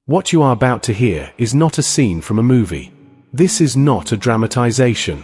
What you are about to hear is not a scene from a movie. This is not a dramatization.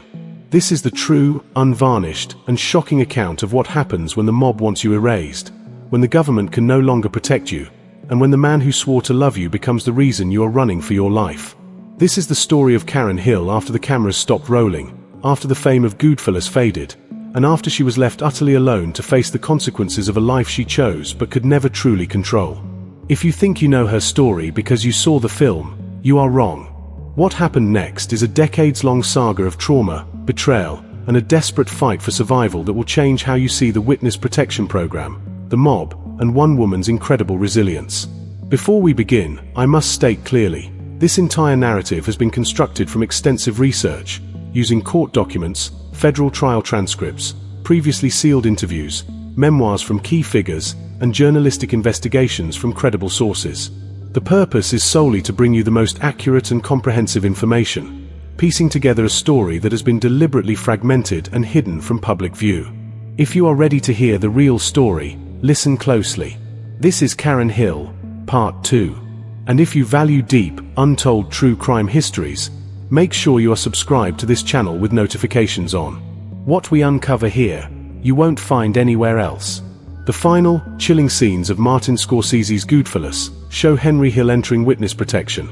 This is the true, unvarnished, and shocking account of what happens when the mob wants you erased, when the government can no longer protect you, and when the man who swore to love you becomes the reason you are running for your life. This is the story of Karen Hill after the cameras stopped rolling, after the fame of Goodfellas faded, and after she was left utterly alone to face the consequences of a life she chose but could never truly control. If you think you know her story because you saw the film, you are wrong. What happened next is a decades-long saga of trauma, betrayal, and a desperate fight for survival that will change how you see the witness protection program, the mob, and one woman's incredible resilience. Before we begin, I must state clearly, this entire narrative has been constructed from extensive research, using court documents, federal trial transcripts, previously sealed interviews, memoirs from key figures, and journalistic investigations from credible sources. The purpose is solely to bring you the most accurate and comprehensive information, piecing together a story that has been deliberately fragmented and hidden from public view. If you are ready to hear the real story, listen closely. This is Karen Hill, Part 2. And if you value deep, untold true crime histories, make sure you are subscribed to this channel with notifications on. What we uncover here, you won't find anywhere else. The final, chilling scenes of Martin Scorsese's Goodfellas show Henry Hill entering witness protection,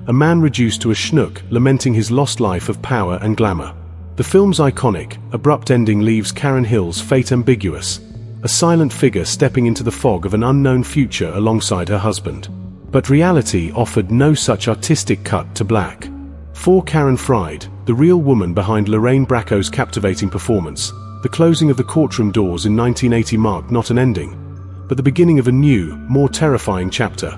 a man reduced to a schnook lamenting his lost life of power and glamour. The film's iconic, abrupt ending leaves Karen Hill's fate ambiguous, a silent figure stepping into the fog of an unknown future alongside her husband. But reality offered no such artistic cut to black. For Karen Fried, the real woman behind Lorraine Bracco's captivating performance, the closing of the courtroom doors in 1980 marked not an ending, but the beginning of a new, more terrifying chapter.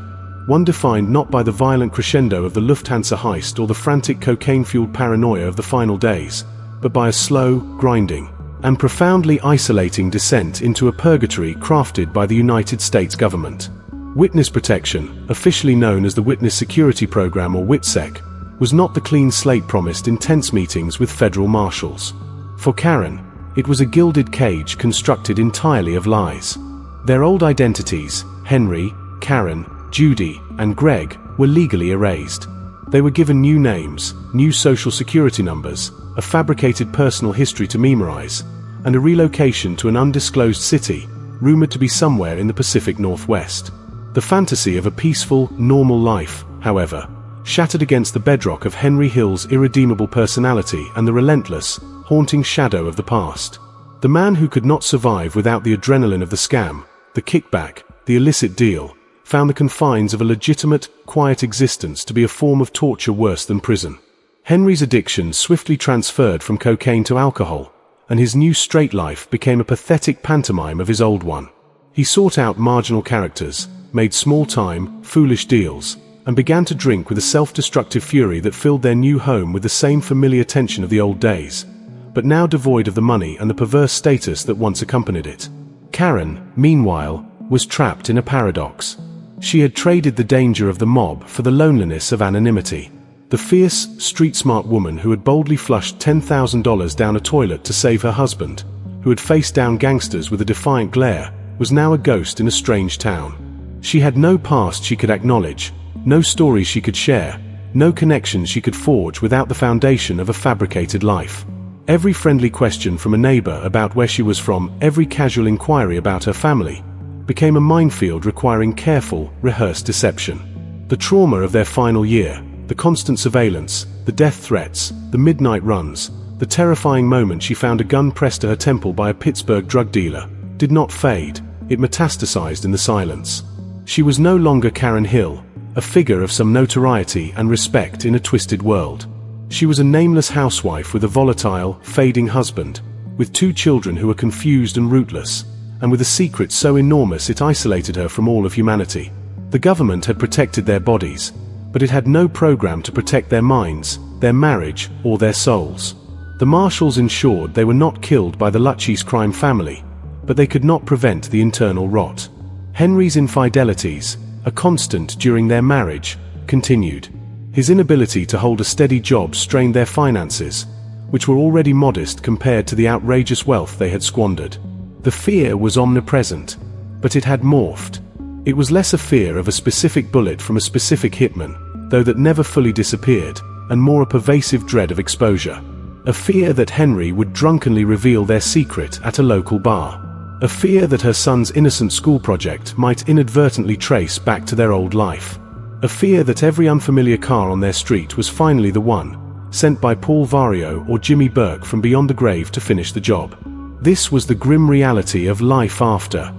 One defined not by the violent crescendo of the Lufthansa heist or the frantic cocaine-fueled paranoia of the final days, but by a slow, grinding, and profoundly isolating descent into a purgatory crafted by the United States government. Witness protection, officially known as the Witness Security Program or WITSEC, was not the clean slate promised in tense meetings with federal marshals. For Karen, it was a gilded cage constructed entirely of lies. Their old identities, Henry, Karen, Judy, and Greg, were legally erased. They were given new names, new social security numbers, a fabricated personal history to memorize, and a relocation to an undisclosed city, rumored to be somewhere in the Pacific Northwest. The fantasy of a peaceful, normal life, however, shattered against the bedrock of Henry Hill's irredeemable personality and the relentless, haunting shadow of the past. The man who could not survive without the adrenaline of the scam, the kickback, the illicit deal, found the confines of a legitimate, quiet existence to be a form of torture worse than prison. Henry's addiction swiftly transferred from cocaine to alcohol, and his new straight life became a pathetic pantomime of his old one. He sought out marginal characters, made small-time, foolish deals, and began to drink with a self-destructive fury that filled their new home with the same familiar tension of the old days, but now devoid of the money and the perverse status that once accompanied it. Karen, meanwhile, was trapped in a paradox. She had traded the danger of the mob for the loneliness of anonymity. The fierce, street-smart woman who had boldly flushed $10,000 down a toilet to save her husband, who had faced down gangsters with a defiant glare, was now a ghost in a strange town. She had no past she could acknowledge, no stories she could share, no connections she could forge without the foundation of a fabricated life. Every friendly question from a neighbor about where she was from, every casual inquiry about her family, became a minefield requiring careful, rehearsed deception. The trauma of their final year, the constant surveillance, the death threats, the midnight runs, the terrifying moment she found a gun pressed to her temple by a Pittsburgh drug dealer, did not fade, it metastasized in the silence. She was no longer Karen Hill, a figure of some notoriety and respect in a twisted world. She was a nameless housewife with a volatile, fading husband, with 2 children who were confused and rootless, and with a secret so enormous it isolated her from all of humanity. The government had protected their bodies, but it had no program to protect their minds, their marriage, or their souls. The marshals ensured they were not killed by the Lucchese crime family, but they could not prevent the internal rot. Henry's infidelities, a constant during their marriage, continued. His inability to hold a steady job strained their finances, which were already modest compared to the outrageous wealth they had squandered. The fear was omnipresent, but it had morphed. It was less a fear of a specific bullet from a specific hitman, though that never fully disappeared, and more a pervasive dread of exposure. A fear that Henry would drunkenly reveal their secret at a local bar. A fear that her son's innocent school project might inadvertently trace back to their old life. A fear that every unfamiliar car on their street was finally the one, sent by Paul Vario or Jimmy Burke from beyond the grave to finish the job. This was the grim reality of life after.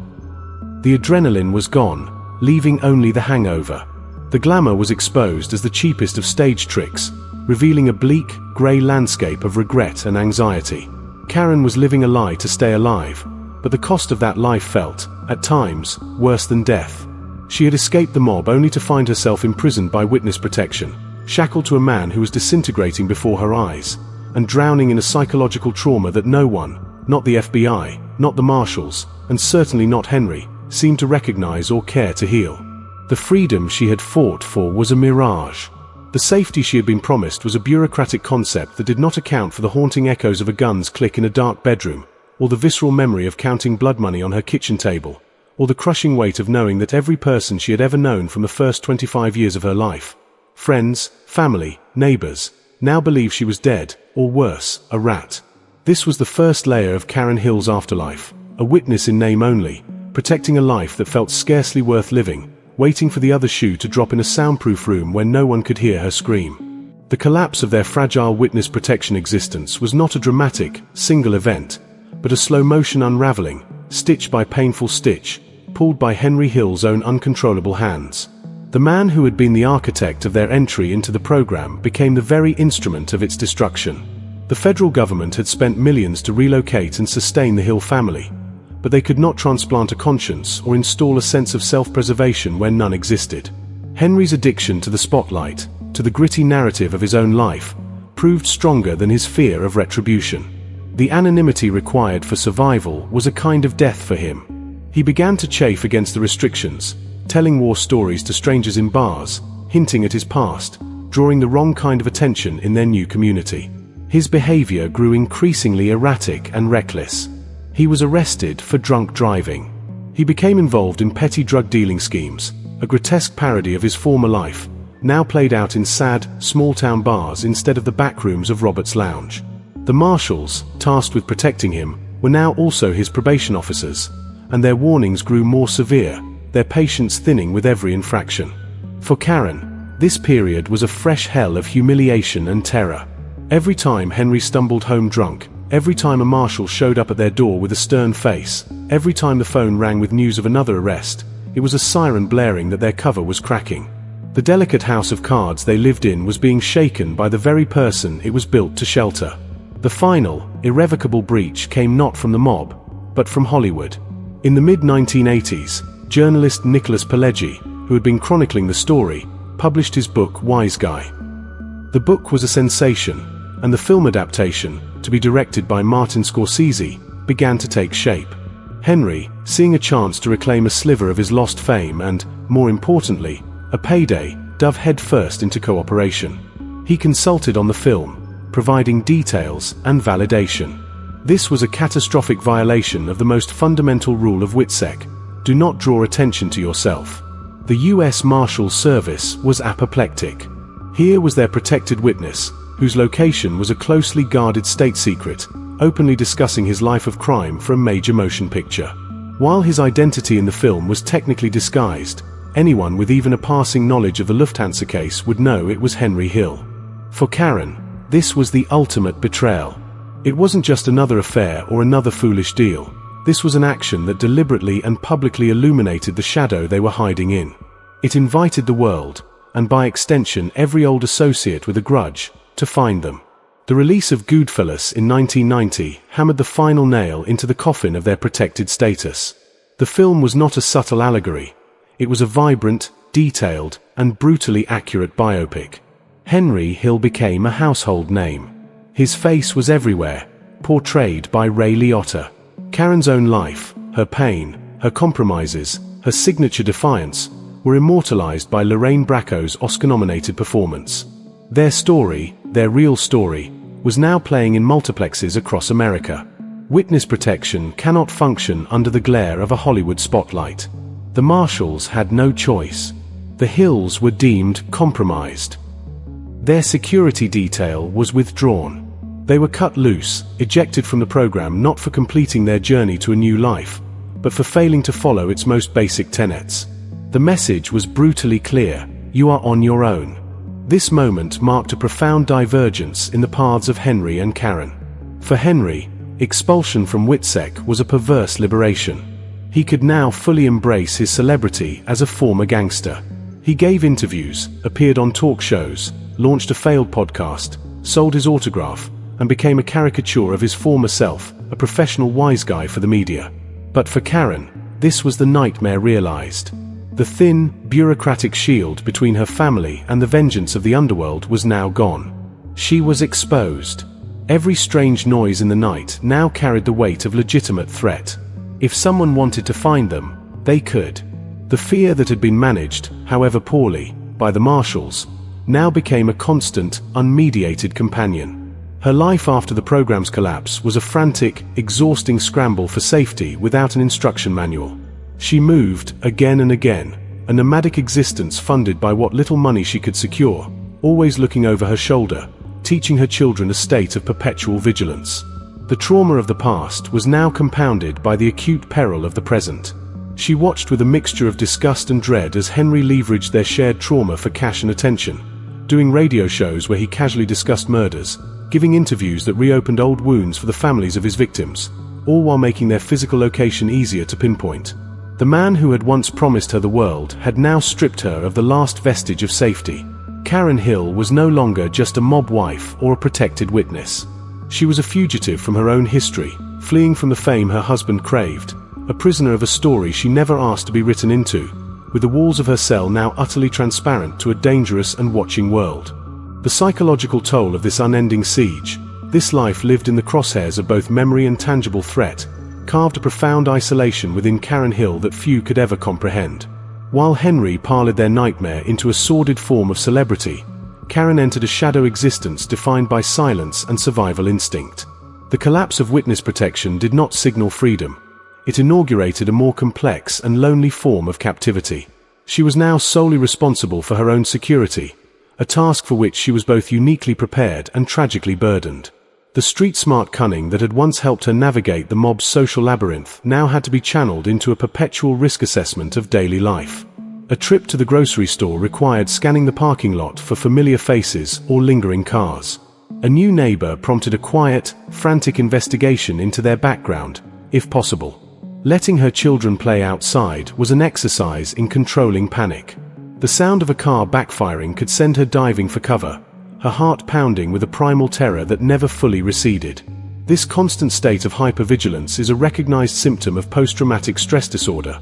The adrenaline was gone, leaving only the hangover. The glamour was exposed as the cheapest of stage tricks, revealing a bleak, grey landscape of regret and anxiety. Karen was living a lie to stay alive, but the cost of that life felt, at times, worse than death. She had escaped the mob only to find herself imprisoned by witness protection, shackled to a man who was disintegrating before her eyes, and drowning in a psychological trauma that no one, not the FBI, not the marshals, and certainly not Henry, seemed to recognize or care to heal. The freedom she had fought for was a mirage. The safety she had been promised was a bureaucratic concept that did not account for the haunting echoes of a gun's click in a dark bedroom, or the visceral memory of counting blood money on her kitchen table, or the crushing weight of knowing that every person she had ever known from the first 25 years of her life, friends, family, neighbors, now believed she was dead, or worse, a rat. This was the first layer of Karen Hill's afterlife, a witness in name only, protecting a life that felt scarcely worth living, waiting for the other shoe to drop in a soundproof room where no one could hear her scream. The collapse of their fragile witness protection existence was not a dramatic, single event, but a slow-motion unraveling, stitch by painful stitch, pulled by Henry Hill's own uncontrollable hands. The man who had been the architect of their entry into the program became the very instrument of its destruction. The federal government had spent millions to relocate and sustain the Hill family, but they could not transplant a conscience or install a sense of self-preservation where none existed. Henry's addiction to the spotlight, to the gritty narrative of his own life, proved stronger than his fear of retribution. The anonymity required for survival was a kind of death for him. He began to chafe against the restrictions, telling war stories to strangers in bars, hinting at his past, drawing the wrong kind of attention in their new community. His behavior grew increasingly erratic and reckless. He was arrested for drunk driving. He became involved in petty drug dealing schemes, a grotesque parody of his former life, now played out in sad, small-town bars instead of the backrooms of Robert's Lounge. The marshals, tasked with protecting him, were now also his probation officers, and their warnings grew more severe, their patience thinning with every infraction. For Karen, this period was a fresh hell of humiliation and terror. Every time Henry stumbled home drunk, every time a marshal showed up at their door with a stern face, every time the phone rang with news of another arrest, it was a siren blaring that their cover was cracking. The delicate house of cards they lived in was being shaken by the very person it was built to shelter. The final, irrevocable breach came not from the mob, but from Hollywood. In the mid-1980s, journalist Nicholas Pileggi, who had been chronicling the story, published his book Wise Guy. The book was a sensation, and the film adaptation, to be directed by Martin Scorsese, began to take shape. Henry, seeing a chance to reclaim a sliver of his lost fame and, more importantly, a payday, dove headfirst into cooperation. He consulted on the film, providing details and validation. This was a catastrophic violation of the most fundamental rule of WITSEC: do not draw attention to yourself. The U.S. Marshal Service was apoplectic. Here was their protected witness, whose location was a closely guarded state secret, openly discussing his life of crime for a major motion picture. While his identity in the film was technically disguised, anyone with even a passing knowledge of the Lufthansa case would know it was Henry Hill. For Karen, this was the ultimate betrayal. It wasn't just another affair or another foolish deal. This was an action that deliberately and publicly illuminated the shadow they were hiding in. It invited the world, and by extension every old associate with a grudge, to find them. The release of Goodfellas in 1990 hammered the final nail into the coffin of their protected status. The film was not a subtle allegory. It was a vibrant, detailed, and brutally accurate biopic. Henry Hill became a household name. His face was everywhere, portrayed by Ray Liotta. Karen's own life, her pain, her compromises, her signature defiance, were immortalized by Lorraine Bracco's Oscar-nominated performance. Their story, their real story, was now playing in multiplexes across America. Witness protection cannot function under the glare of a Hollywood spotlight. The marshals had no choice. The hills were deemed compromised. Their security detail was withdrawn. They were cut loose, ejected from the program not for completing their journey to a new life, but for failing to follow its most basic tenets. The message was brutally clear: you are on your own. This moment marked a profound divergence in the paths of Henry and Karen. For Henry, expulsion from WITSEC was a perverse liberation. He could now fully embrace his celebrity as a former gangster. He gave interviews, appeared on talk shows, launched a failed podcast, sold his autograph, and became a caricature of his former self, a professional wise guy for the media. But for Karen, this was the nightmare realized. The thin, bureaucratic shield between her family and the vengeance of the underworld was now gone. She was exposed. Every strange noise in the night now carried the weight of legitimate threat. If someone wanted to find them, they could. The fear that had been managed, however poorly, by the marshals, now became a constant, unmediated companion. Her life after the program's collapse was a frantic, exhausting scramble for safety without an instruction manual. She moved, again and again, a nomadic existence funded by what little money she could secure, always looking over her shoulder, teaching her children a state of perpetual vigilance. The trauma of the past was now compounded by the acute peril of the present. She watched with a mixture of disgust and dread as Henry leveraged their shared trauma for cash and attention, doing radio shows where he casually discussed murders, giving interviews that reopened old wounds for the families of his victims, all while making their physical location easier to pinpoint. The man who had once promised her the world had now stripped her of the last vestige of safety. Karen Hill was no longer just a mob wife or a protected witness. She was a fugitive from her own history, fleeing from the fame her husband craved, a prisoner of a story she never asked to be written into, with the walls of her cell now utterly transparent to a dangerous and watching world. The psychological toll of this unending siege, this life lived in the crosshairs of both memory and tangible threat, carved a profound isolation within Karen Hill that few could ever comprehend. While Henry parlayed their nightmare into a sordid form of celebrity, Karen entered a shadow existence defined by silence and survival instinct. The collapse of witness protection did not signal freedom. It inaugurated a more complex and lonely form of captivity. She was now solely responsible for her own security, a task for which she was both uniquely prepared and tragically burdened. The street-smart cunning that had once helped her navigate the mob's social labyrinth now had to be channeled into a perpetual risk assessment of daily life. A trip to the grocery store required scanning the parking lot for familiar faces or lingering cars. A new neighbor prompted a quiet, frantic investigation into their background, if possible. Letting her children play outside was an exercise in controlling panic. The sound of a car backfiring could send her diving for cover, her heart pounding with a primal terror that never fully receded. This constant state of hypervigilance is a recognized symptom of post-traumatic stress disorder.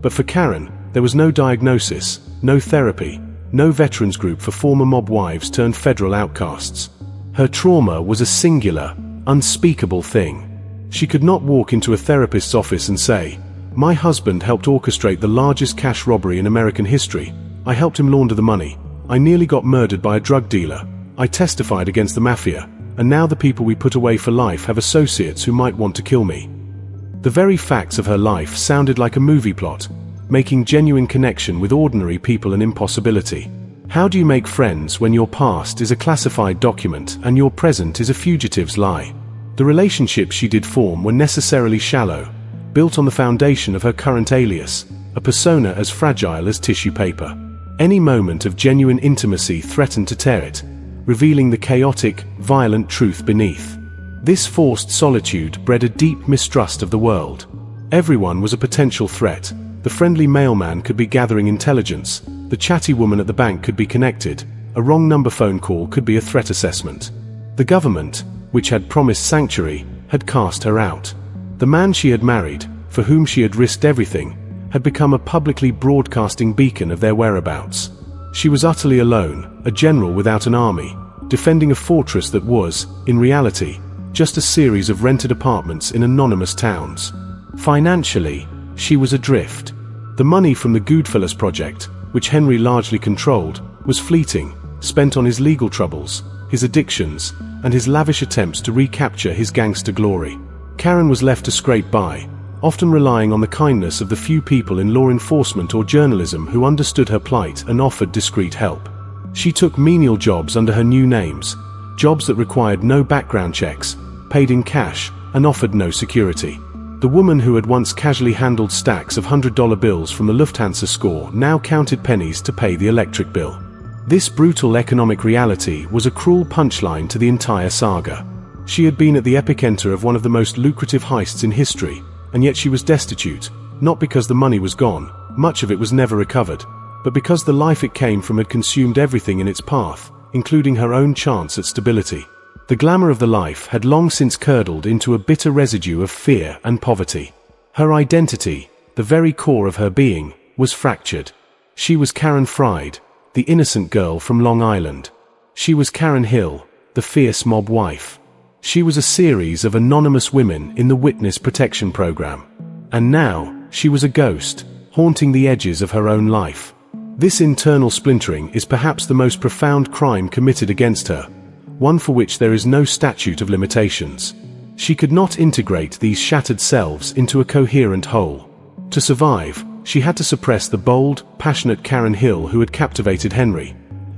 But for Karen, there was no diagnosis, no therapy, no veterans group for former mob wives turned federal outcasts. Her trauma was a singular, unspeakable thing. She could not walk into a therapist's office and say, "My husband helped orchestrate the largest cash robbery in American history. I helped him launder the money. I nearly got murdered by a drug dealer. I testified against the Mafia, and now the people we put away for life have associates who might want to kill me." The very facts of her life sounded like a movie plot, making genuine connection with ordinary people an impossibility. How do you make friends when your past is a classified document and your present is a fugitive's lie? The relationships she did form were necessarily shallow, built on the foundation of her current alias, a persona as fragile as tissue paper. Any moment of genuine intimacy threatened to tear it, revealing the chaotic, violent truth beneath. This forced solitude bred a deep mistrust of the world. Everyone was a potential threat. The friendly mailman could be gathering intelligence, the chatty woman at the bank could be connected, a wrong number phone call could be a threat assessment. The government, which had promised sanctuary, had cast her out. The man she had married, for whom she had risked everything, had become a publicly broadcasting beacon of their whereabouts. She was utterly alone, a general without an army, defending a fortress that was, in reality, just a series of rented apartments in anonymous towns. Financially, she was adrift. The money from the Goodfellas project, which Henry largely controlled, was fleeting, spent on his legal troubles, his addictions, and his lavish attempts to recapture his gangster glory. Karen was left to scrape by, often relying on the kindness of the few people in law enforcement or journalism who understood her plight and offered discreet help. She took menial jobs under her new names, jobs that required no background checks, paid in cash, and offered no security. The woman who had once casually handled stacks of $100 bills from the Lufthansa score now counted pennies to pay the electric bill. This brutal economic reality was a cruel punchline to the entire saga. She had been at the epicenter of one of the most lucrative heists in history, and yet she was destitute, not because the money was gone, much of it was never recovered, but because the life it came from had consumed everything in its path, including her own chance at stability. The glamour of the life had long since curdled into a bitter residue of fear and poverty. Her identity, the very core of her being, was fractured. She was Karen Fried, the innocent girl from Long Island. She was Karen Hill, the fierce mob wife. She was a series of anonymous women in the Witness Protection Program. And now, she was a ghost, haunting the edges of her own life. This internal splintering is perhaps the most profound crime committed against her, one for which there is no statute of limitations. She could not integrate these shattered selves into a coherent whole. To survive, she had to suppress the bold, passionate Karen Hill who had captivated Henry.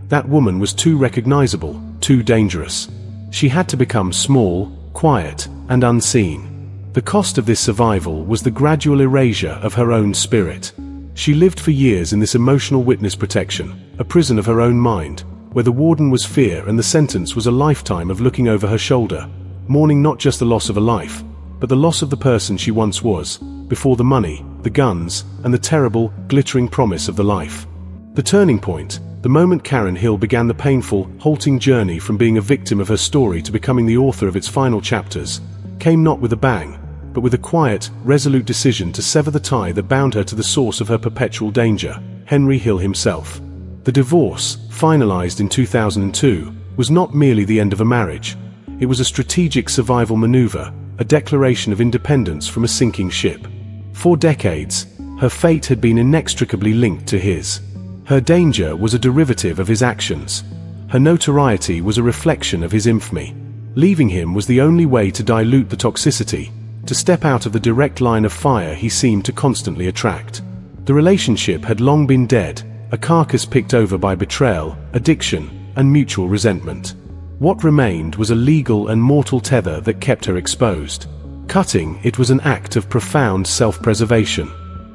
That woman was too recognizable, too dangerous. She had to become small, quiet, and unseen. The cost of this survival was the gradual erasure of her own spirit. She lived for years in this emotional witness protection, a prison of her own mind, where the warden was fear and the sentence was a lifetime of looking over her shoulder, mourning not just the loss of a life, but the loss of the person she once was, before the money, the guns, and the terrible, glittering promise of the life. The turning point, the moment Karen Hill began the painful, halting journey from being a victim of her story to becoming the author of its final chapters, came not with a bang, but with a quiet, resolute decision to sever the tie that bound her to the source of her perpetual danger, Henry Hill himself. The divorce, finalized in 2002, was not merely the end of a marriage. It was a strategic survival maneuver, a declaration of independence from a sinking ship. For decades, her fate had been inextricably linked to his. Her danger was a derivative of his actions. Her notoriety was a reflection of his infamy. Leaving him was the only way to dilute the toxicity, to step out of the direct line of fire he seemed to constantly attract. The relationship had long been dead, a carcass picked over by betrayal, addiction, and mutual resentment. What remained was a legal and mortal tether that kept her exposed. Cutting it was an act of profound self-preservation.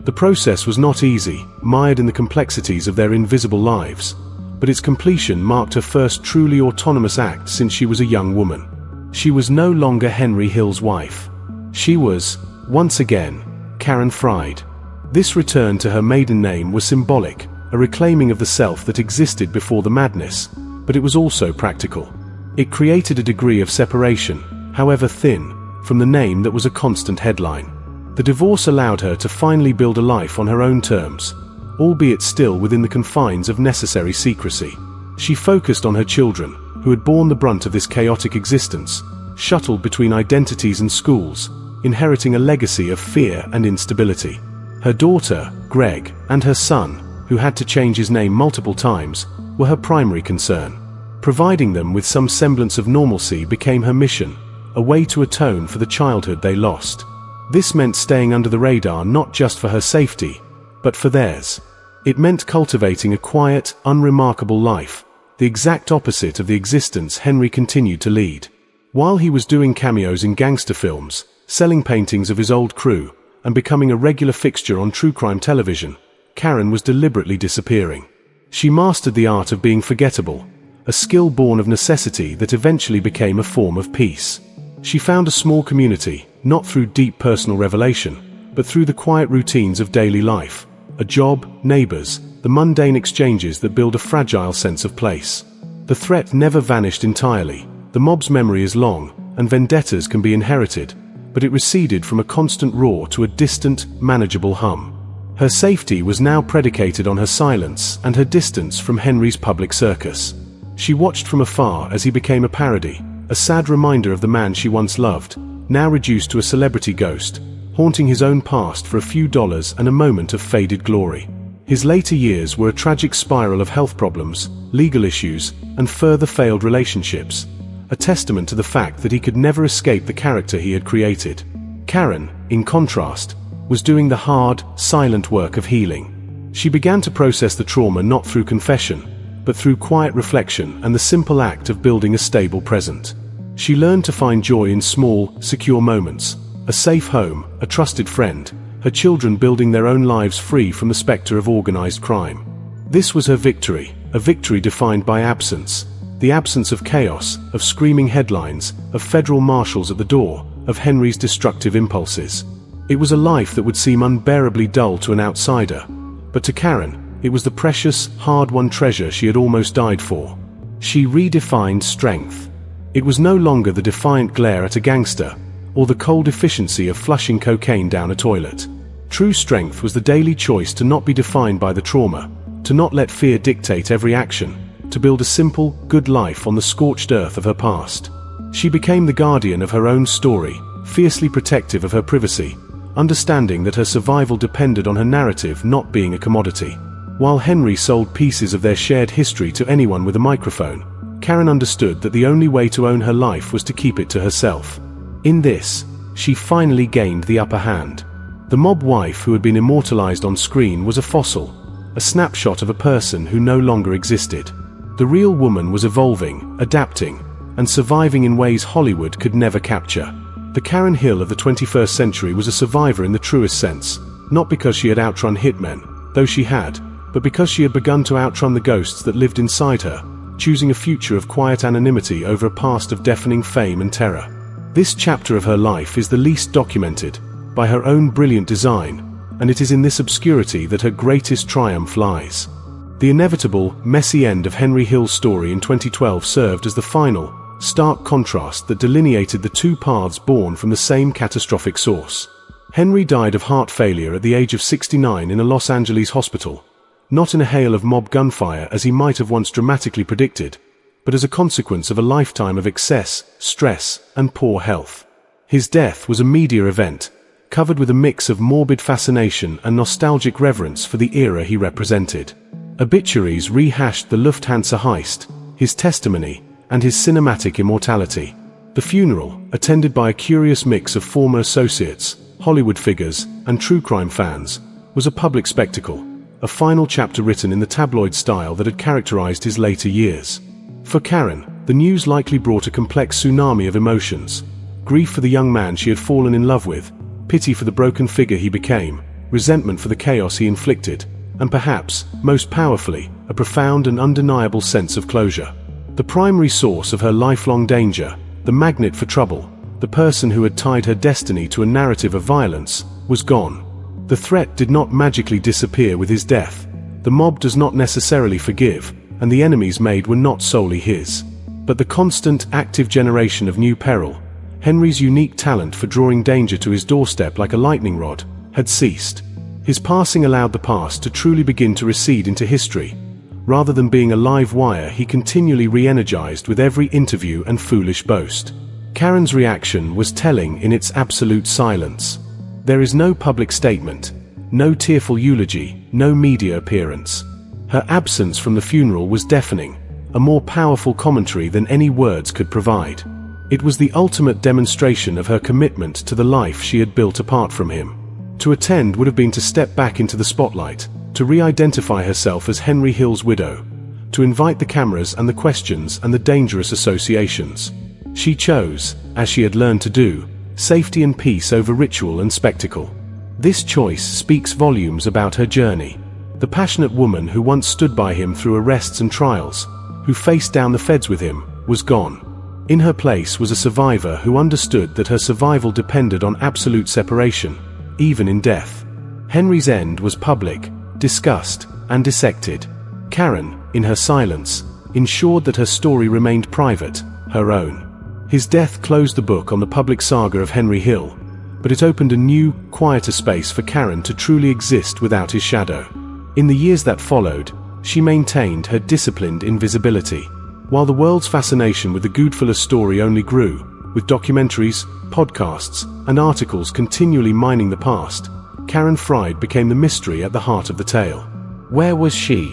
The process was not easy, mired in the complexities of their invisible lives, but its completion marked her first truly autonomous act since she was a young woman. She was no longer Henry Hill's wife. She was, once again, Karen Fried. This return to her maiden name was symbolic, a reclaiming of the self that existed before the madness, but it was also practical. It created a degree of separation, however thin, from the name that was a constant headline. The divorce allowed her to finally build a life on her own terms, albeit still within the confines of necessary secrecy. She focused on her children, who had borne the brunt of this chaotic existence, shuttled between identities and schools, inheriting a legacy of fear and instability. Her daughter, Greg, and her son, who had to change his name multiple times, were her primary concern. Providing them with some semblance of normalcy became her mission, a way to atone for the childhood they lost. This meant staying under the radar not just for her safety, but for theirs. It meant cultivating a quiet, unremarkable life, the exact opposite of the existence Henry continued to lead. While he was doing cameos in gangster films, selling paintings of his old crew, and becoming a regular fixture on true crime television, Karen was deliberately disappearing. She mastered the art of being forgettable, a skill born of necessity that eventually became a form of peace. She found a small community, not through deep personal revelation, but through the quiet routines of daily life, a job, neighbors, the mundane exchanges that build a fragile sense of place. The threat never vanished entirely. The mob's memory is long, and vendettas can be inherited, but it receded from a constant roar to a distant, manageable hum. Her safety was now predicated on her silence and her distance from Henry's public circus. She watched from afar as he became a parody, a sad reminder of the man she once loved, now reduced to a celebrity ghost, haunting his own past for a few dollars and a moment of faded glory. His later years were a tragic spiral of health problems, legal issues, and further failed relationships, a testament to the fact that he could never escape the character he had created. Karen, in contrast, was doing the hard, silent work of healing. She began to process the trauma not through confession, but through quiet reflection and the simple act of building a stable present. She learned to find joy in small, secure moments: a safe home, a trusted friend, her children building their own lives free from the specter of organized crime. This was her victory, a victory defined by absence. The absence of chaos, of screaming headlines, of federal marshals at the door, of Henry's destructive impulses. It was a life that would seem unbearably dull to an outsider, but to Karen, it was the precious, hard-won treasure she had almost died for. She redefined strength. It was no longer the defiant glare at a gangster, or the cold efficiency of flushing cocaine down a toilet. True strength was the daily choice to not be defined by the trauma, to not let fear dictate every action, to build a simple, good life on the scorched earth of her past. She became the guardian of her own story, fiercely protective of her privacy, understanding that her survival depended on her narrative not being a commodity. While Henry sold pieces of their shared history to anyone with a microphone, Karen understood that the only way to own her life was to keep it to herself. In this, she finally gained the upper hand. The mob wife who had been immortalized on screen was a fossil, a snapshot of a person who no longer existed. The real woman was evolving, adapting, and surviving in ways Hollywood could never capture. The Karen Hill of the 21st century was a survivor in the truest sense, not because she had outrun hitmen, though she had, but because she had begun to outrun the ghosts that lived inside her, choosing a future of quiet anonymity over a past of deafening fame and terror. This chapter of her life is the least documented, by her own brilliant design, and it is in this obscurity that her greatest triumph lies. The inevitable, messy end of Henry Hill's story in 2012 served as the final, stark contrast that delineated the two paths born from the same catastrophic source. Henry died of heart failure at the age of 69 in a Los Angeles hospital, not in a hail of mob gunfire as he might have once dramatically predicted, but as a consequence of a lifetime of excess, stress, and poor health. His death was a media event, covered with a mix of morbid fascination and nostalgic reverence for the era he represented. Obituaries rehashed the Lufthansa heist, his testimony, and his cinematic immortality. The funeral, attended by a curious mix of former associates, Hollywood figures, and true crime fans, was a public spectacle, a final chapter written in the tabloid style that had characterized his later years. For Karen, the news likely brought a complex tsunami of emotions: grief for the young man she had fallen in love with, pity for the broken figure he became, resentment for the chaos he inflicted, and perhaps, most powerfully, a profound and undeniable sense of closure. The primary source of her lifelong danger, the magnet for trouble, the person who had tied her destiny to a narrative of violence, was gone. The threat did not magically disappear with his death. The mob does not necessarily forgive, and the enemies made were not solely his. But the constant, active generation of new peril, Henry's unique talent for drawing danger to his doorstep like a lightning rod, had ceased. His passing allowed the past to truly begin to recede into history. Rather than being a live wire, he continually re-energized with every interview and foolish boast. Karen's reaction was telling in its absolute silence. There is no public statement, no tearful eulogy, no media appearance. Her absence from the funeral was deafening, a more powerful commentary than any words could provide. It was the ultimate demonstration of her commitment to the life she had built apart from him. To attend would have been to step back into the spotlight, to re-identify herself as Henry Hill's widow, to invite the cameras and the questions and the dangerous associations. She chose, as she had learned to do, safety and peace over ritual and spectacle. This choice speaks volumes about her journey. The passionate woman who once stood by him through arrests and trials, who faced down the feds with him, was gone. In her place was a survivor who understood that her survival depended on absolute separation, even in death. Henry's end was public, discussed, and dissected. Karen, in her silence, ensured that her story remained private, her own. His death closed the book on the public saga of Henry Hill, but it opened a new, quieter space for Karen to truly exist without his shadow. In the years that followed, she maintained her disciplined invisibility. While the world's fascination with the Goodfellas story only grew, with documentaries, podcasts, and articles continually mining the past, Karen Fried became the mystery at the heart of the tale. Where was she?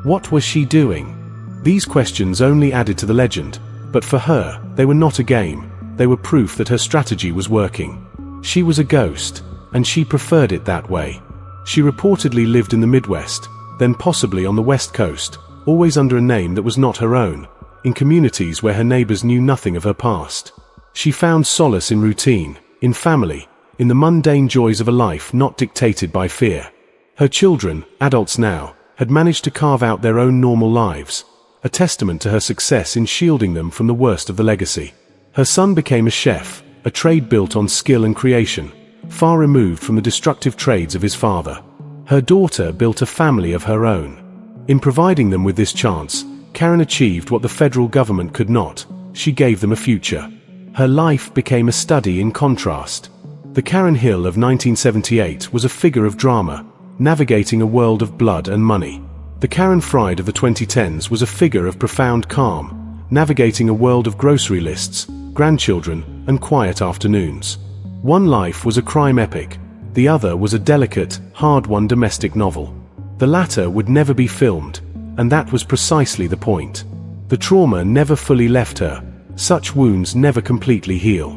What was she doing? These questions only added to the legend, but for her, they were not a game. They were proof that her strategy was working. She was a ghost, and she preferred it that way. She reportedly lived in the Midwest, then possibly on the West Coast, always under a name that was not her own, in communities where her neighbors knew nothing of her past. She found solace in routine, in family, in the mundane joys of a life not dictated by fear. Her children, adults now, had managed to carve out their own normal lives, a testament to her success in shielding them from the worst of the legacy. Her son became a chef, a trade built on skill and creation, far removed from the destructive trades of his father. Her daughter built a family of her own. In providing them with this chance, Karen achieved what the federal government could not. She gave them a future. Her life became a study in contrast. The Karen Hill of 1978 was a figure of drama, navigating a world of blood and money. The Karen Fried of the 2010s was a figure of profound calm, navigating a world of grocery lists, grandchildren, and quiet afternoons. One life was a crime epic, the other was a delicate, hard-won domestic novel. The latter would never be filmed, and that was precisely the point. The trauma never fully left her, such wounds never completely heal.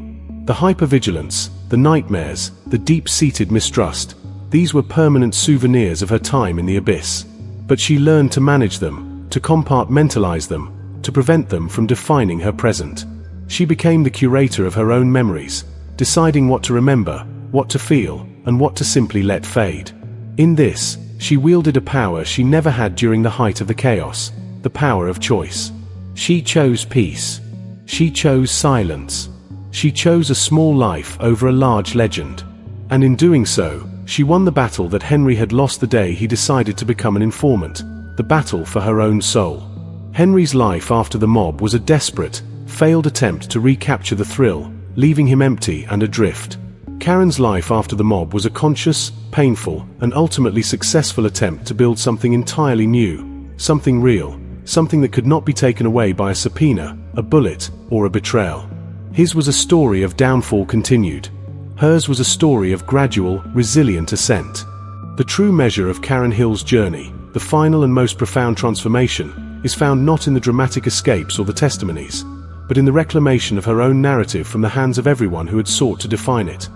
The hypervigilance, the nightmares, the deep-seated mistrust, these were permanent souvenirs of her time in the abyss. But she learned to manage them, to compartmentalize them, to prevent them from defining her present. She became the curator of her own memories, deciding what to remember, what to feel, and what to simply let fade. In this, she wielded a power she never had during the height of the chaos, the power of choice. She chose peace. She chose silence. She chose a small life over a large legend. And in doing so, she won the battle that Henry had lost the day he decided to become an informant, the battle for her own soul. Henry's life after the mob was a desperate, failed attempt to recapture the thrill, leaving him empty and adrift. Karen's life after the mob was a conscious, painful, and ultimately successful attempt to build something entirely new, something real, something that could not be taken away by a subpoena, a bullet, or a betrayal. His was a story of downfall continued. Hers was a story of gradual, resilient ascent. The true measure of Karen Hill's journey, the final and most profound transformation, is found not in the dramatic escapes or the testimonies, but in the reclamation of her own narrative from the hands of everyone who had sought to define it.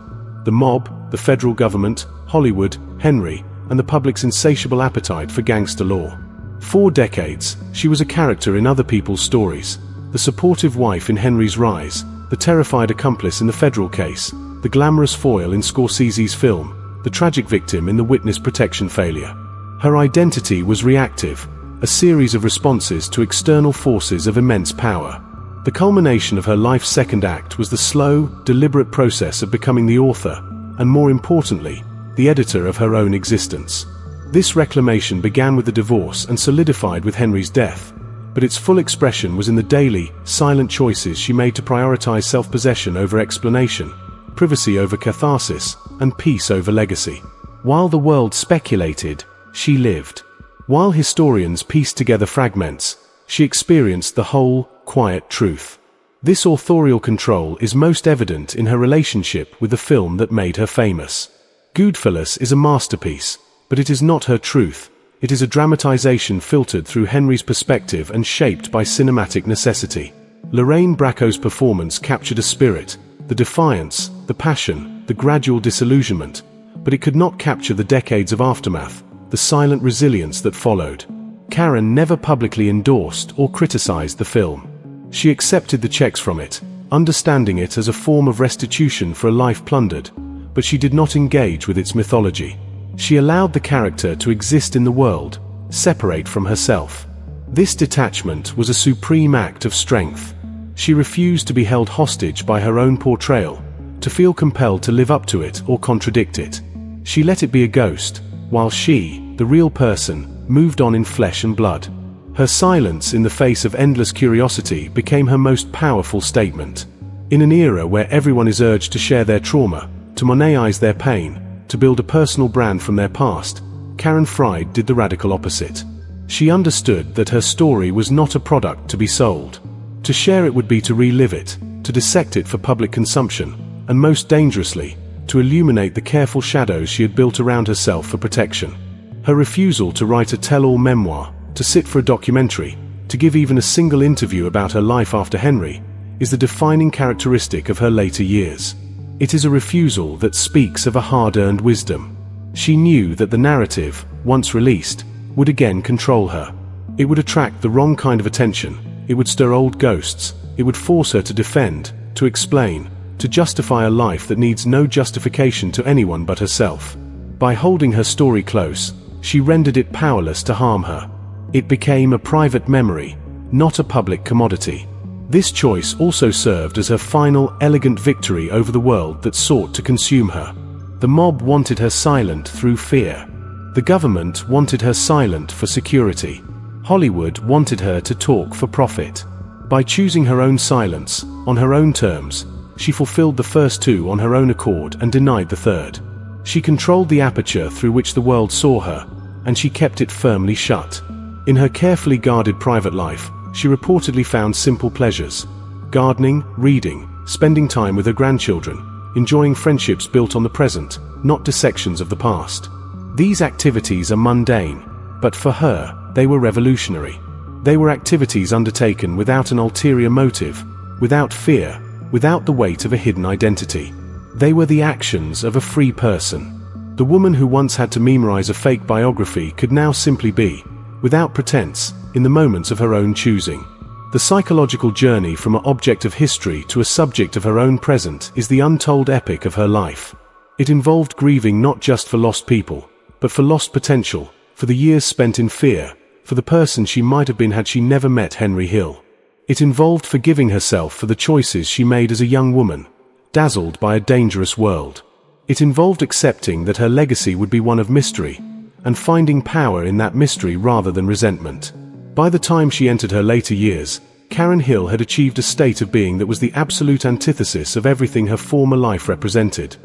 The mob, the federal government, Hollywood, Henry, and the public's insatiable appetite for gangster law. 4 decades, she was a character in other people's stories, the supportive wife in Henry's rise, the terrified accomplice in the federal case, the glamorous foil in Scorsese's film, the tragic victim in the witness protection failure. Her identity was reactive, a series of responses to external forces of immense power. The culmination of her life's second act was the slow, deliberate process of becoming the author, and more importantly, the editor of her own existence. This reclamation began with the divorce and solidified with Henry's death, but its full expression was in the daily, silent choices she made to prioritize self-possession over explanation, privacy over catharsis, and peace over legacy. While the world speculated, she lived. While historians pieced together fragments, she experienced the whole, quiet truth. This authorial control is most evident in her relationship with the film that made her famous. Goodfellas is a masterpiece, but it is not her truth. It is a dramatization filtered through Henry's perspective and shaped by cinematic necessity. Lorraine Bracco's performance captured a spirit, the defiance, the passion, the gradual disillusionment, but it could not capture the decades of aftermath, the silent resilience that followed. Karen never publicly endorsed or criticized the film. She accepted the checks from it, understanding it as a form of restitution for a life plundered, but she did not engage with its mythology. She allowed the character to exist in the world, separate from herself. This detachment was a supreme act of strength. She refused to be held hostage by her own portrayal, to feel compelled to live up to it or contradict it. She let it be a ghost, while she, the real person, moved on in flesh and blood. Her silence in the face of endless curiosity became her most powerful statement. In an era where everyone is urged to share their trauma, to monetize their pain, to build a personal brand from their past, Karen Fried did the radical opposite. She understood that her story was not a product to be sold. To share it would be to relive it, to dissect it for public consumption, and most dangerously, to illuminate the careful shadows she had built around herself for protection. Her refusal to write a tell-all memoir, to sit for a documentary, to give even a single interview about her life after Henry, is the defining characteristic of her later years. It is a refusal that speaks of a hard-earned wisdom. She knew that the narrative, once released, would again control her. It would attract the wrong kind of attention, it would stir old ghosts, it would force her to defend, to explain, to justify a life that needs no justification to anyone but herself. By holding her story close, she rendered it powerless to harm her. It became a private memory, not a public commodity. This choice also served as her final, elegant victory over the world that sought to consume her. The mob wanted her silent through fear. The government wanted her silent for security. Hollywood wanted her to talk for profit. By choosing her own silence, on her own terms, she fulfilled the first two on her own accord and denied the third. She controlled the aperture through which the world saw her, and she kept it firmly shut. In her carefully guarded private life, she reportedly found simple pleasures: gardening, reading, spending time with her grandchildren, enjoying friendships built on the present, not dissections of the past. These activities are mundane, but for her, they were revolutionary. They were activities undertaken without an ulterior motive, without fear, without the weight of a hidden identity. They were the actions of a free person. The woman who once had to memorize a fake biography could now simply be, without pretense, in the moments of her own choosing. The psychological journey from an object of history to a subject of her own present is the untold epic of her life. It involved grieving not just for lost people, but for lost potential, for the years spent in fear, for the person she might have been had she never met Henry Hill. It involved forgiving herself for the choices she made as a young woman, dazzled by a dangerous world. It involved accepting that her legacy would be one of mystery, and finding power in that mystery rather than resentment. By the time she entered her later years, Karen Hill had achieved a state of being that was the absolute antithesis of everything her former life represented.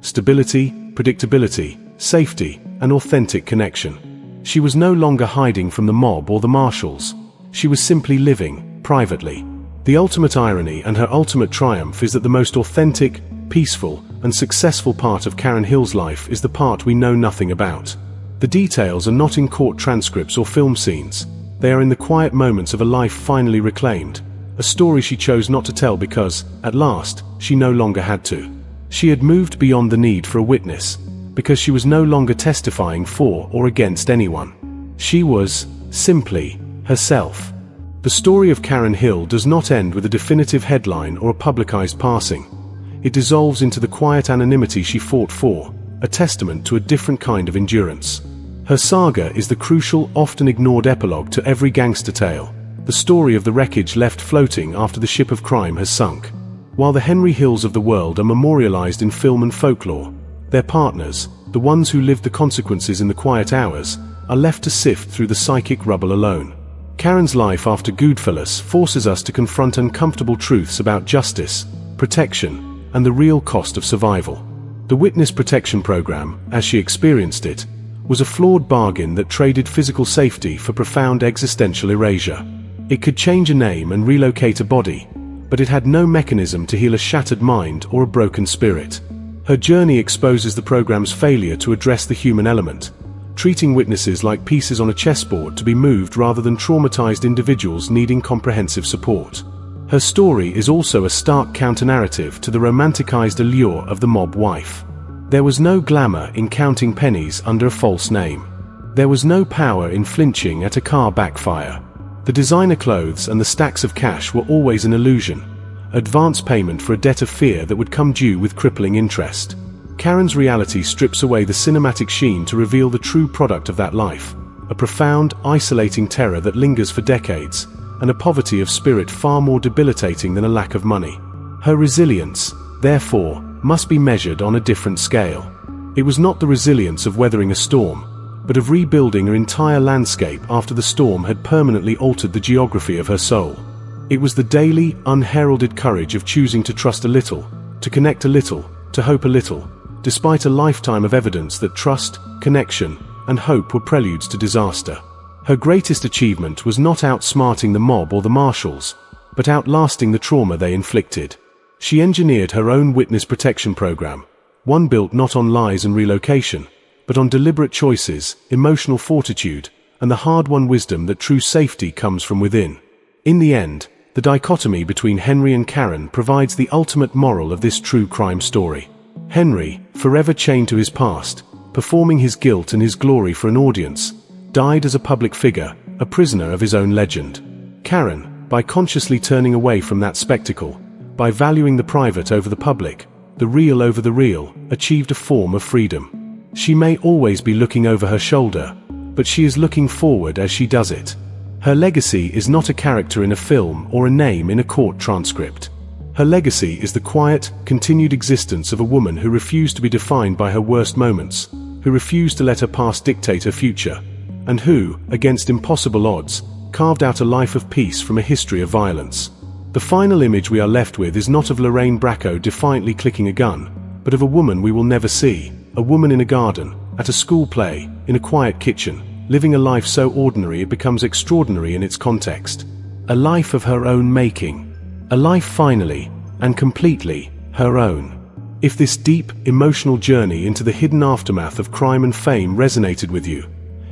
Stability, predictability, safety, and authentic connection. She was no longer hiding from the mob or the marshals. She was simply living, privately. The ultimate irony and her ultimate triumph is that the most authentic, peaceful, and successful part of Karen Hill's life is the part we know nothing about. The details are not in court transcripts or film scenes. They are in the quiet moments of a life finally reclaimed, a story she chose not to tell because, at last, she no longer had to. She had moved beyond the need for a witness, because she was no longer testifying for or against anyone. She was, simply, herself. The story of Karen Hill does not end with a definitive headline or a publicized passing. It dissolves into the quiet anonymity she fought for, a testament to a different kind of endurance. Her saga is the crucial, often ignored epilogue to every gangster tale, the story of the wreckage left floating after the ship of crime has sunk. While the Henry Hills of the world are memorialized in film and folklore, their partners, the ones who lived the consequences in the quiet hours, are left to sift through the psychic rubble alone. Karen's life after Goodfellas forces us to confront uncomfortable truths about justice, protection, and the real cost of survival. The Witness Protection Program, as she experienced it, was a flawed bargain that traded physical safety for profound existential erasure. It could change a name and relocate a body, but it had no mechanism to heal a shattered mind or a broken spirit. Her journey exposes the program's failure to address the human element, treating witnesses like pieces on a chessboard to be moved rather than traumatized individuals needing comprehensive support. Her story is also a stark counter-narrative to the romanticized allure of the mob wife. There was no glamour in counting pennies under a false name. There was no power in flinching at a car backfire. The designer clothes and the stacks of cash were always an illusion, advance payment for a debt of fear that would come due with crippling interest. Karen's reality strips away the cinematic sheen to reveal the true product of that life, a profound, isolating terror that lingers for decades, and a poverty of spirit far more debilitating than a lack of money. Her resilience, therefore, must be measured on a different scale. It was not the resilience of weathering a storm, but of rebuilding her entire landscape after the storm had permanently altered the geography of her soul. It was the daily, unheralded courage of choosing to trust a little, to connect a little, to hope a little, despite a lifetime of evidence that trust, connection, and hope were preludes to disaster. Her greatest achievement was not outsmarting the mob or the marshals, but outlasting the trauma they inflicted. She engineered her own witness protection program, one built not on lies and relocation, but on deliberate choices, emotional fortitude, and the hard-won wisdom that true safety comes from within. In the end, The dichotomy between Henry and Karen provides the ultimate moral of this true crime story. Henry, forever chained to his past, performing his guilt and his glory for an audience, died as a public figure, a prisoner of his own legend. Karen, by consciously turning away from that spectacle, by valuing the private over the public, the real over the real, achieved a form of freedom. She may always be looking over her shoulder, but she is looking forward as she does it. Her legacy is not a character in a film or a name in a court transcript. Her legacy is the quiet, continued existence of a woman who refused to be defined by her worst moments, who refused to let her past dictate her future, and who, against impossible odds, carved out a life of peace from a history of violence. The final image we are left with is not of Lorraine Bracco defiantly clicking a gun, but of a woman we will never see, a woman in a garden, at a school play, in a quiet kitchen, living a life so ordinary it becomes extraordinary in its context. A life of her own making. A life finally, and completely, her own. If this deep, emotional journey into the hidden aftermath of crime and fame resonated with you,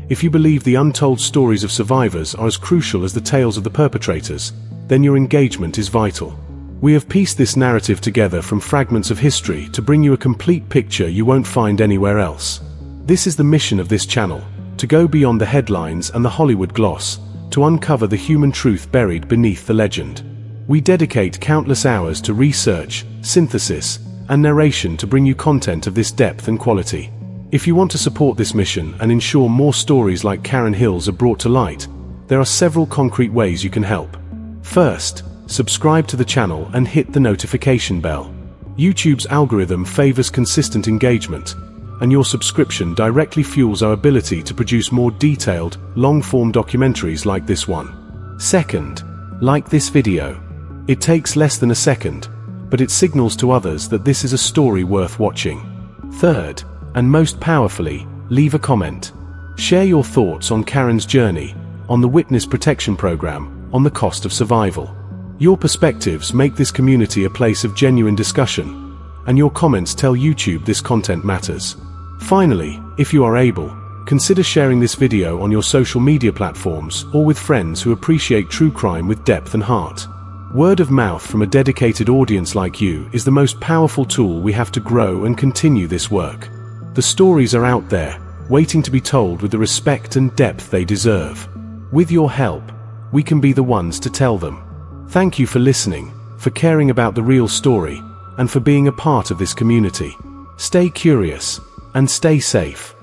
if you believe the untold stories of survivors are as crucial as the tales of the perpetrators, then your engagement is vital. We have pieced this narrative together from fragments of history to bring you a complete picture you won't find anywhere else. This is the mission of this channel, to go beyond the headlines and the Hollywood gloss, to uncover the human truth buried beneath the legend. We dedicate countless hours to research, synthesis, and narration to bring you content of this depth and quality. If you want to support this mission and ensure more stories like Karen Hill's are brought to light, there are several concrete ways you can help. First, subscribe to the channel and hit the notification bell. YouTube's algorithm favors consistent engagement, and your subscription directly fuels our ability to produce more detailed, long-form documentaries like this one. Second, like this video. It takes less than a second, but it signals to others that this is a story worth watching. Third, and most powerfully, leave a comment. Share your thoughts on Karen's journey, on the Witness Protection Program, on the cost of survival. Your perspectives make this community a place of genuine discussion, and your comments tell YouTube this content matters. Finally, if you are able, consider sharing this video on your social media platforms or with friends who appreciate true crime with depth and heart. Word of mouth from a dedicated audience like you is the most powerful tool we have to grow and continue this work. The stories are out there, waiting to be told with the respect and depth they deserve. With your help, we can be the ones to tell them. Thank you for listening, for caring about the real story, and for being a part of this community. Stay curious, and stay safe.